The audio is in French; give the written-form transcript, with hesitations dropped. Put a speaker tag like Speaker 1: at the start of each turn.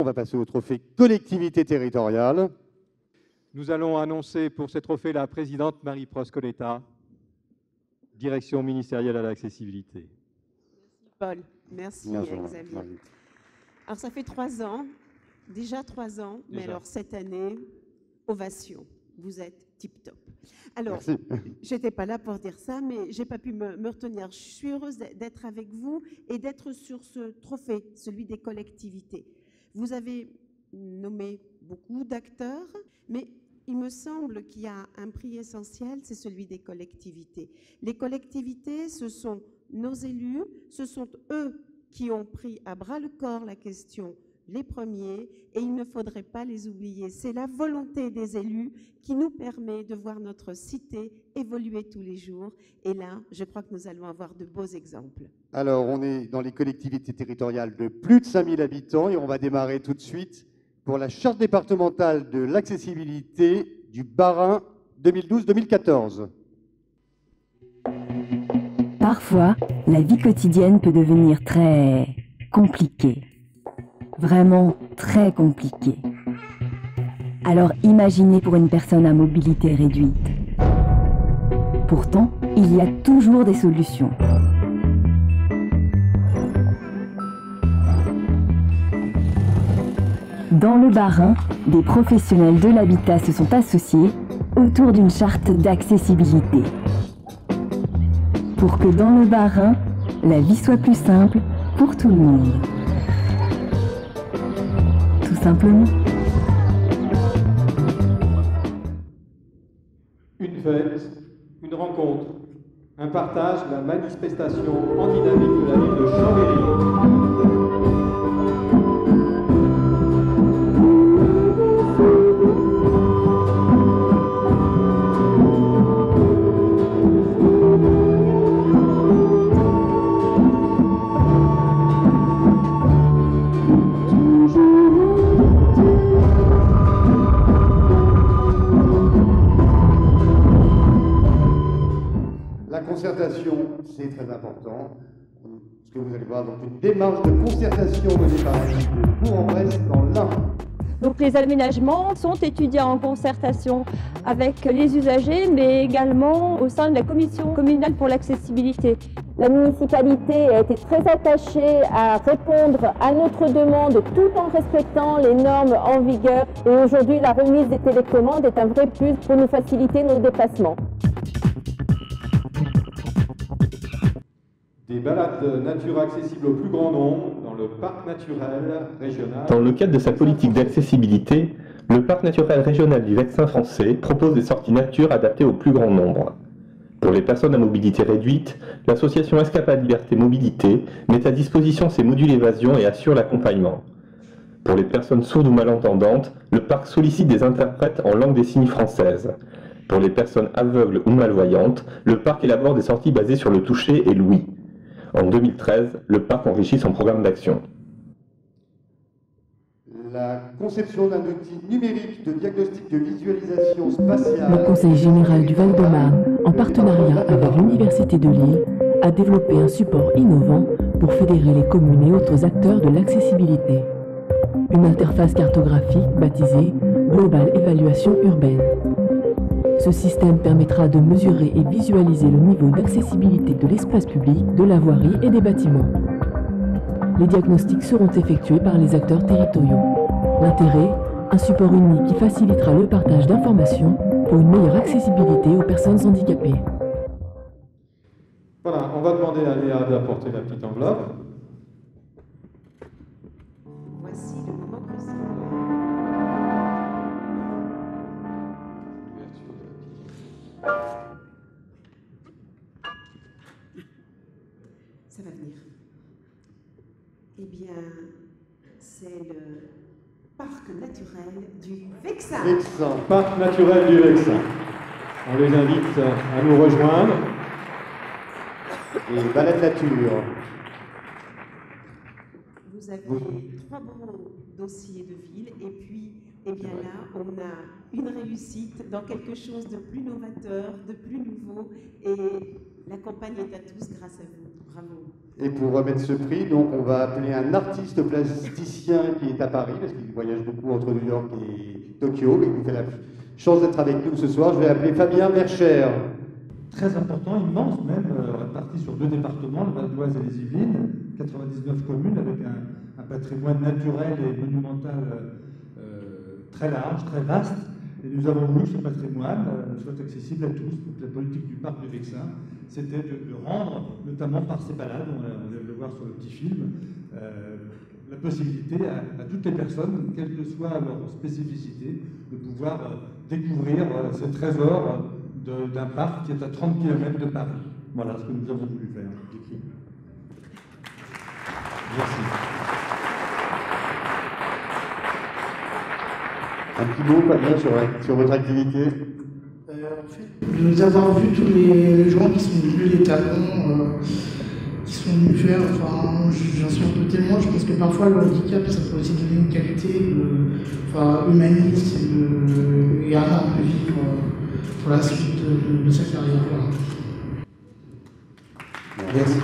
Speaker 1: On va passer au trophée collectivité territoriale.
Speaker 2: Nous allons annoncer pour ce trophée la présidente Marie-Prost Coletta, direction ministérielle à l'accessibilité.
Speaker 3: Paul, merci Xavier. Alors ça fait 3 ans, déjà 3 ans, mais alors cette année, ovation, vous êtes tip-top. Alors, je n'étais pas là pour dire ça, mais je n'ai pas pu me retenir. Je suis heureuse d'être avec vous et d'être sur ce trophée, celui des collectivités. Vous avez nommé beaucoup d'acteurs, mais il me semble qu'il y a un prix essentiel, c'est celui des collectivités. Les collectivités, ce sont nos élus, ce sont eux qui ont pris à bras-le-corps la question les premiers, et il ne faudrait pas les oublier. C'est la volonté des élus qui nous permet de voir notre cité évoluer tous les jours. Et là, je crois que nous allons avoir de beaux exemples.
Speaker 1: Alors, on est dans les collectivités territoriales de plus de 5000 habitants et on va démarrer tout de suite pour la charte départementale de l'accessibilité du Bas-Rhin 2012-2014.
Speaker 4: Parfois, la vie quotidienne peut devenir très compliquée. Vraiment très compliquée. Alors imaginez pour une personne à mobilité réduite. Pourtant, il y a toujours des solutions. Dans le Bas-Rhin, des professionnels de l'habitat se sont associés autour d'une charte d'accessibilité. Pour que dans le Bas-Rhin, la vie soit plus simple pour tout le monde. Tout simplement.
Speaker 2: Une fête, une rencontre, un partage, la manifestation en dynamique de la ville de Chambéry.
Speaker 1: Concertation, c'est très important. Ce que vous allez voir, donc une démarche de concertation menée par la ville de Bourg-en-Bresse dans l'Ain.
Speaker 5: Donc les aménagements sont étudiés en concertation avec les usagers, mais également au sein de la commission communale pour l'accessibilité.
Speaker 6: La municipalité a été très attachée à répondre à notre demande tout en respectant les normes en vigueur. Et aujourd'hui, la remise des télécommandes est un vrai plus pour nous faciliter nos déplacements.
Speaker 2: Des balades de nature accessibles au plus grand nombre dans le parc naturel régional.
Speaker 7: Dans le cadre de sa politique d'accessibilité, le parc naturel régional du Vexin français propose des sorties nature adaptées au plus grand nombre. Pour les personnes à mobilité réduite, l'association Escapade Liberté Mobilité met à disposition ses modules évasion et assure l'accompagnement. Pour les personnes sourdes ou malentendantes, le parc sollicite des interprètes en langue des signes française. Pour les personnes aveugles ou malvoyantes, le parc élabore des sorties basées sur le toucher et l'ouïe. En 2013, le parc enrichit son programme d'action.
Speaker 1: La conception d'un outil numérique de diagnostic de visualisation spatiale.
Speaker 8: Le Conseil général du Val-de-Marne, en partenariat avec l'Université de Lille, a développé un support innovant pour fédérer les communes et autres acteurs de l'accessibilité. Une interface cartographique baptisée Global Évaluation Urbaine. Ce système permettra de mesurer et visualiser le niveau d'accessibilité de l'espace public, de la voirie et des bâtiments. Les diagnostics seront effectués par les acteurs territoriaux. L'intérêt, un support unique qui facilitera le partage d'informations pour une meilleure accessibilité aux personnes handicapées.
Speaker 2: Voilà, on va demander à Léa d'apporter la petite enveloppe.
Speaker 3: Voici le moment précis. Ça va venir. Eh bien, c'est le parc naturel du Vexin.
Speaker 2: Parc naturel du Vexin. On les invite à nous rejoindre.
Speaker 1: Et balade nature.
Speaker 3: Vous avez 3 beaux dossiers de ville et puis, eh bien là, on a une réussite dans quelque chose de plus novateur, de plus nouveau et la campagne est à tous grâce à vous. Bravo.
Speaker 1: Et pour remettre ce prix, donc, on va appeler un artiste plasticien qui est à Paris, parce qu'il voyage beaucoup entre New York et Tokyo, et qui fait la chance d'être avec nous ce soir. Je vais appeler Fabien Vercher.
Speaker 9: Très important, immense même, réparti sur 2 départements, le Val d'Oise et les Yvelines, 99 communes avec un patrimoine naturel et monumental très large, très vaste. Et nous avons voulu que ce patrimoine soit accessible à tous. Donc la politique du parc de Vexin, c'était de rendre, notamment par ces balades, on vient de le voir sur le petit film, la possibilité à toutes les personnes, quelle que soit leur spécificité, de pouvoir découvrir ces trésors d'un parc qui est à 30 km de Paris. Voilà ce que nous avons voulu faire. Merci.
Speaker 1: Un petit mot, Fabien, sur votre activité.
Speaker 10: En fait, nous avons vu tous les gens qui sont venus, les talons, qui sont venus faire, enfin, j'en suis un peu témoin, je pense que parfois le handicap, ça peut aussi donner une qualité humaniste et un art de vivre pour la suite de sa carrière.
Speaker 1: Merci.